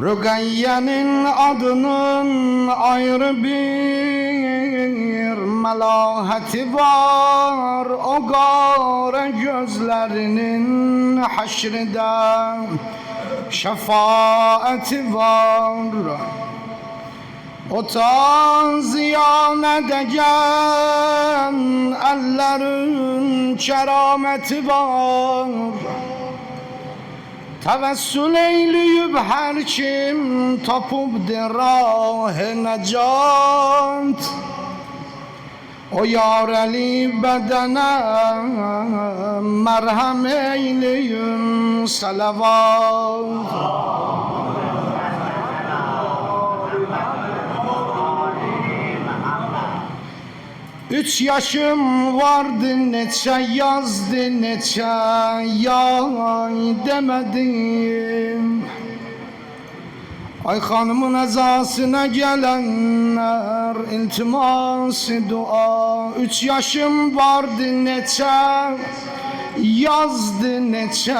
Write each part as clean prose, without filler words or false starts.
Rüqeyye'nin adının ayrı bir melaheti var. O kara gözlerinin haşride şefaati var. O ta ziyan edeceğin ellerin kerameti var. Tevessül eyleyip her kim tapıbdır rah-ı necat. O yareli bedene merhem eyleyin salavat. 3 yaşım vardı neçe yazdı neçe yay demedim. Ay hanımın ezasına gelenler iltimas dua. 3 yaşım vardı neçe yazdı neçe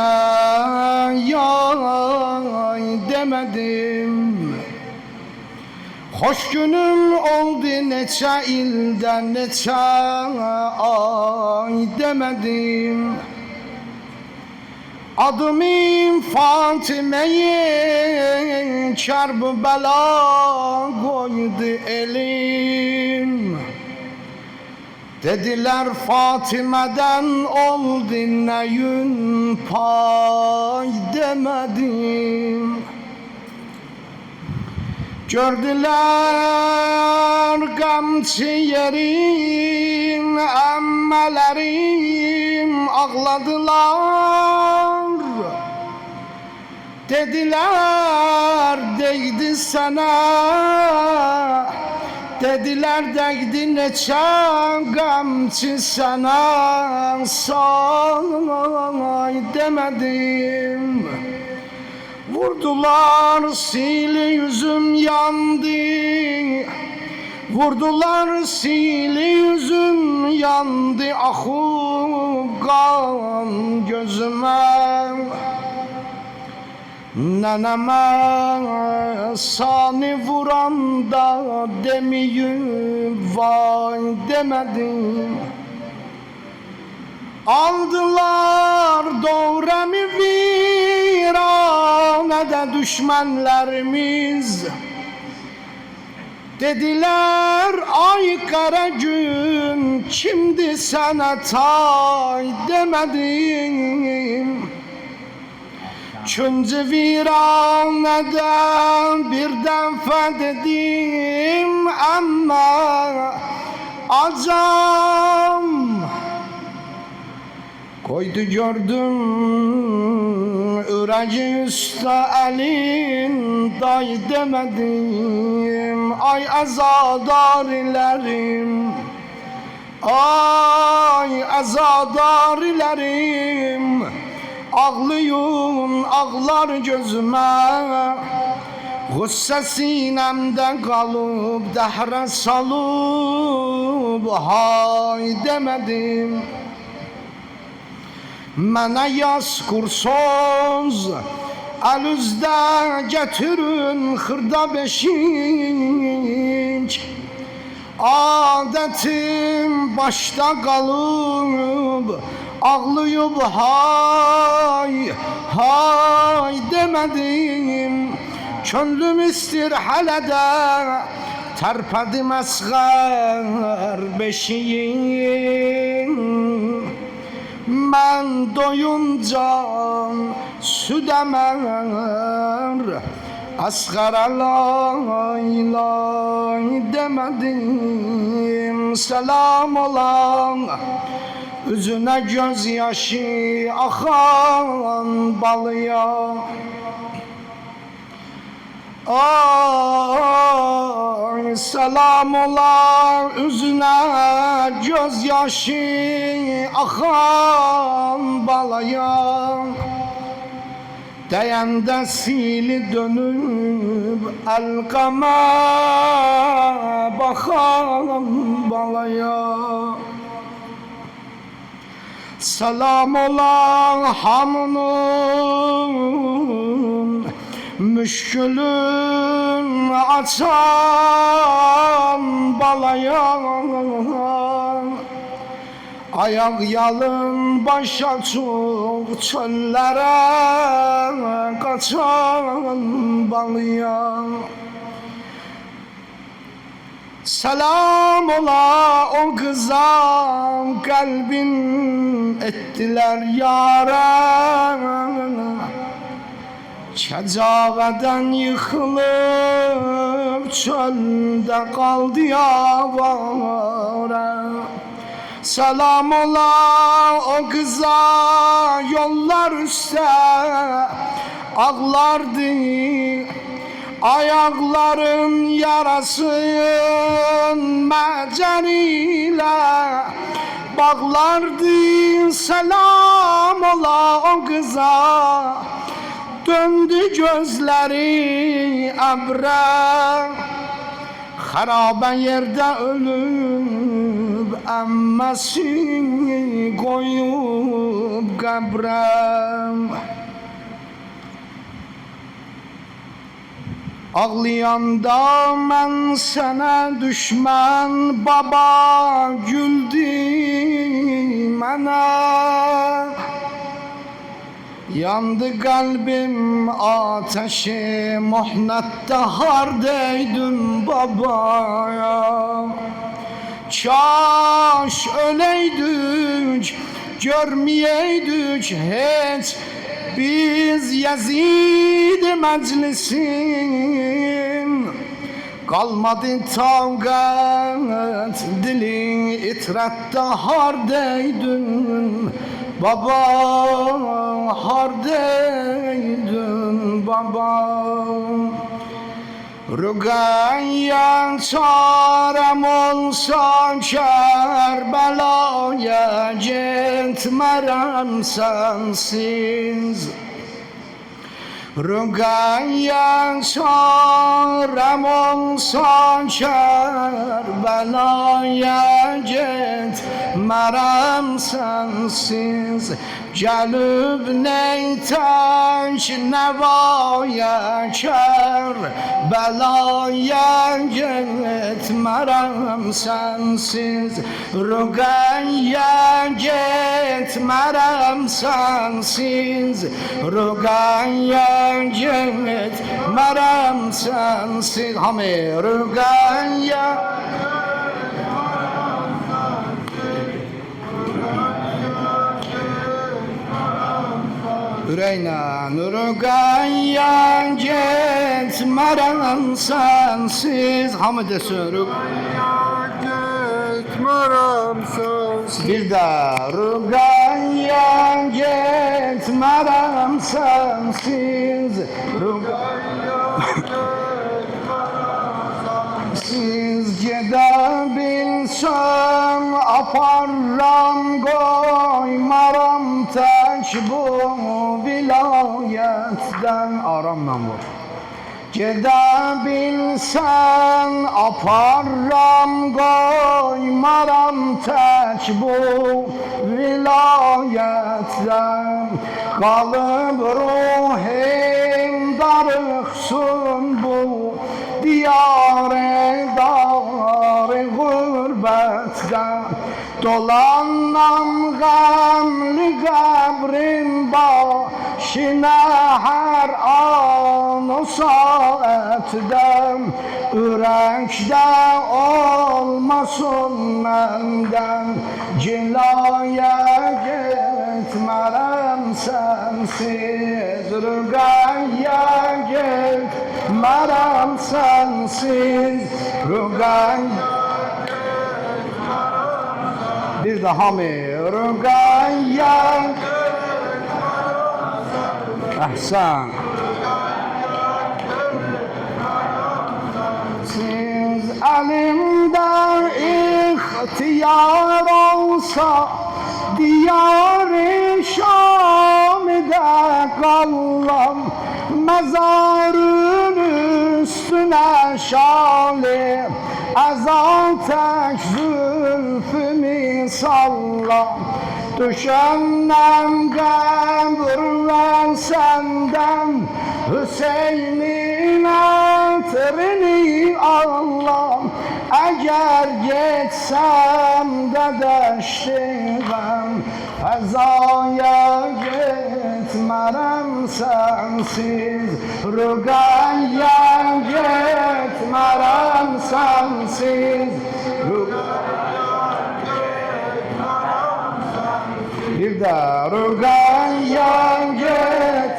yay demedim. Hoş günüm oldu neçe ilden neçe ay demedim. Adımı Fatime'yi Kerbela koydu elim. Dediler Fatime'den oldu neyün pay demedim. Gördüler gamçı yerim, emmelerim ağladılar. Dediler değdi sana, dediler değdi neçe gamçı sana, say demedim. Vurdular sili yüzüm yandı. Vurdular sili yüzüm yandı. Akıp kan gözüme. Neneme sani vuranda demeyip vay demedim. Aldılar doğremi viranede düşmanlarımız. Dediler ay kara gün kimdi sana tay demedim. Çünkü viranede birden fethedim ama acam. Koydu gördüm üreci üstte elin day demedim. Ay azadarilerim, ay azadarilerim. Ağlayın ağlar gözüme. Gusse sinemde kalıp dehre salıp hay demedim. Mənə yaz kursoz Əlüzdə getirin xırda beşik. Adətim başda qalıb ağlayıb hay hay demədim. Könlüm istir hələ də tərpədim əsğər beşiyin. Ben doyunca süt emer, asgara lay lay demedim. Selam olan üzüne gözyaşı akan balıya. Ay selam ola üzüne gözyaşı akan balaya. Deyende sili dönüp elkama bakan balaya. Selam ola hamının Müşkülün açan balaya, ayak yalın baş açık çöllere kaçan balıya. Selam ola o kıza, kalbin ettiler yâre. Çecaveden yıkılıp çölde kaldı yavare. Selam ola o kıza, yollar üstte ağlardı. Ayakların yarasın meceliyle bağlardı. Selam ola o kıza, döndü gözleri ebre. Harabe yerde ölüp emmesini koyup kabre. Ağlayanda mən sənə düşmən, baba güldü mənə. Yandı kalbim ateşi, muhnette hardeydin babaya. Kaş öleydik, görmeyeydik hiç biz Yazid meclisin. Kalmadı tavgat, dili itrette hardeydin baba, hardeydin baba. Rügayen çarem olsa Kerbela'ya gitmerem sensiz. Rügayen çarem olsa Kerbela'ya gitmerem sensiz. Gelip neytek nevaya Kerbela'ya gitmerem sensiz. Rügayen gitmerem sensiz. Rügayen gitmerem sensiz. Hami Rügayen Üreyna Rügayen gitmerem sensiz. Hamı desin Rügayen gitmerem sensiz. Bir de Rügayen gitmerem sensiz. Rügayen siz gidebilsem aparram koymaram tek bu vilayetten. Aramla vur. Gidebilsen aparram koymaram tek bu vilayetten. Kalıp ruhim darıksın bu diyare dar gurbetten. Dolanam gamli kabrin başına her an o saatte. Yürekte olmasın menden cilaya gitmerem sensiz. Rügaya gitmerem sensiz. Rügaya bir daha mı? Rügaya ahsan. Siz elimde ihtiyar olsa diyar-ı Şam'da kallam. Mezarın üstüne şali azatek zülfümü sallam. Düşennem kabr ve senden Hüseyin'i Eğer geçsem de deştiğim fezaya gitmerem sensiz Rügayya gitmerem sensiz Bir de Rügayya git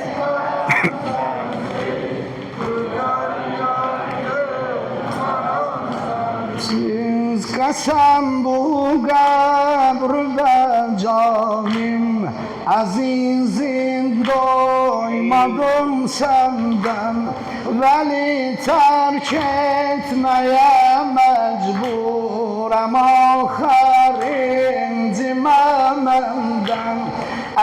Siz kasem bu kabrde canım Azizim doymadım senden Veli terk etmeye mecburam Ahirin dimemenden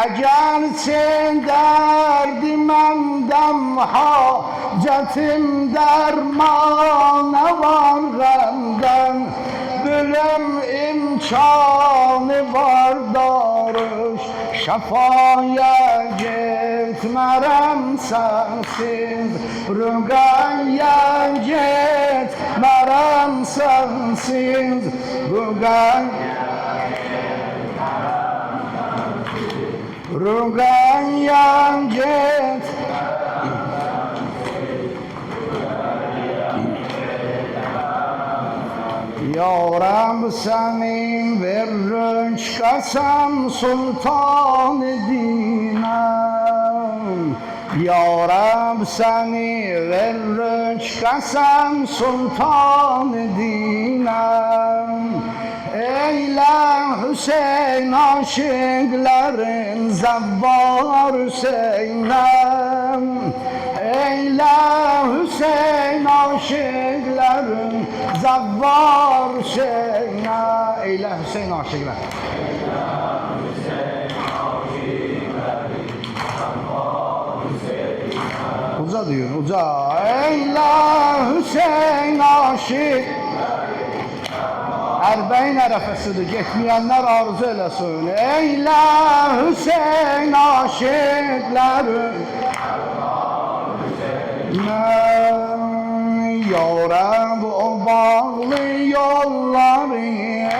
Egerçe derdimendem hacetim dermana var benden Bölüm imkanı var darış Şafaya gitmerem sensiz Rügayya gitmerem sensiz Rügayya git Ya Rab senin vermiş kasem sultan-ı dinem Ya Rab seni vermiş kasem sultan-ı dinem Eyle Hüseyin aşıkların zavvar Hüseyin'em Eyle Hüseyin aşıkların zavvar Hüseyin'e Eyle Hüseyin aşıklar Uca diyor uca Eyle Hüseyin aşık Erbeğin ərəfəsidir, getməyənlər arzu eləsin Eyle Hüseyin aşıkların Ya Rab o bağlı yolları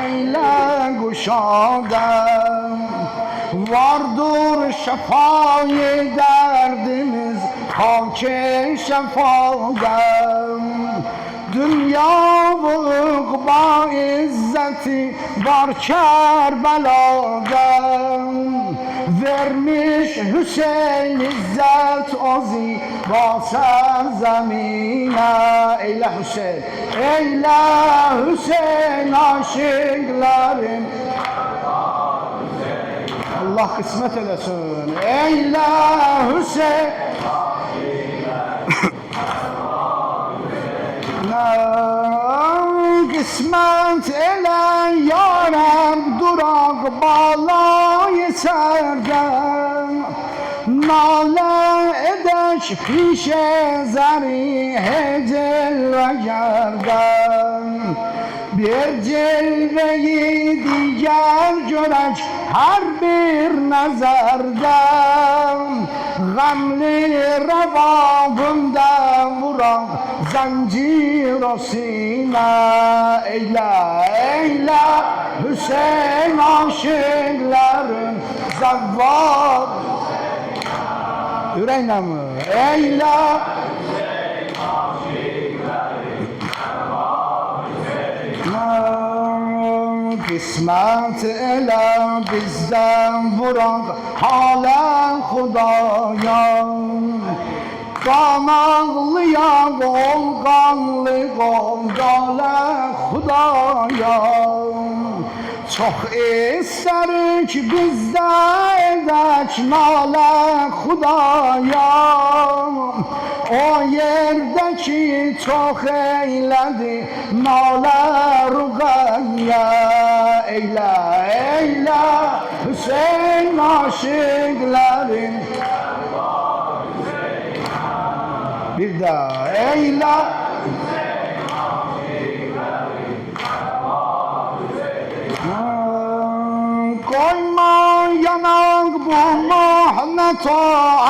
eyle kuşadan Vardır şefayı derdimiz hak-ı şefadan Dünya bu ukba izzeti var Kerbela'dan Vermiş Hüseyin izzet ozi basar zemine Eyle Hüseyin Eyle Hüseyin aşıkların Allah kısmet eləsin Eyle Hüseyin Kısmet ele yarem durak balayı serden Nale edeş pişe zari hecel ve gerden Bir cilveyi diğer görek her bir nezerden Gamli revabından vuran zincir o sine Eyle Hüseyin aşıkların zavvar Yüreğine mi? Eyle Hüseyin aşıkların Kısmet ele bizden vuran halen Hudaya Kan ağlıya gol kanlı gol gale Hudaya Çok isterik bizde edek nale Hudaya O yerdeki çok eyledi nale Rugayya Eyle Hüseyin aşıkların Bir daha eyle Koyma yanak bu mahnet o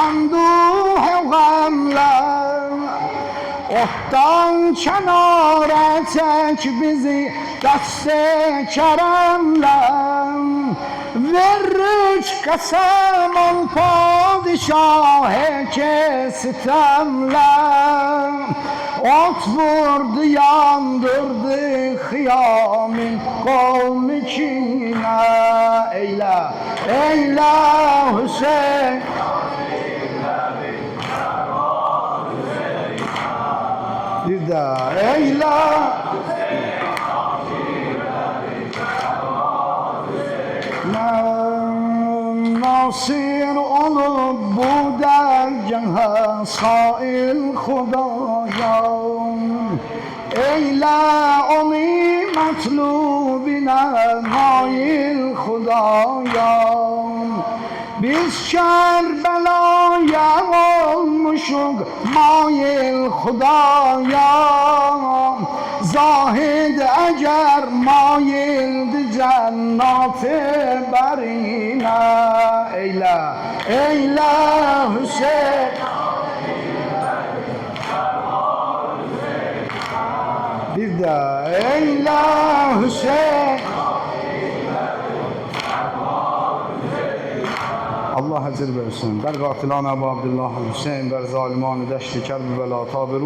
anduh gamler Ottan kenara çek bizi deste keremle. Ver üç kasem ol padişah-ı sitemle. Ot vurdu yandırdı hıyamin kavmi kine. Eyle, eyle Hüseyin. Bir daha eyle. Nasir olup bu dergaha sail Khudaya. Eyle onu matlubine nail Khudaya. Biz Kerbela'ya olmuşuk mail Khudaya. Zahid eğer maildi cennet-i berine. Eyle, eyle Hüseyin. Bir de eyle Hüseyin. Allah hazır versin. Ber qatilana Ebu Abdullah Hüseyin, ber zaliman deşti Kerbela tabir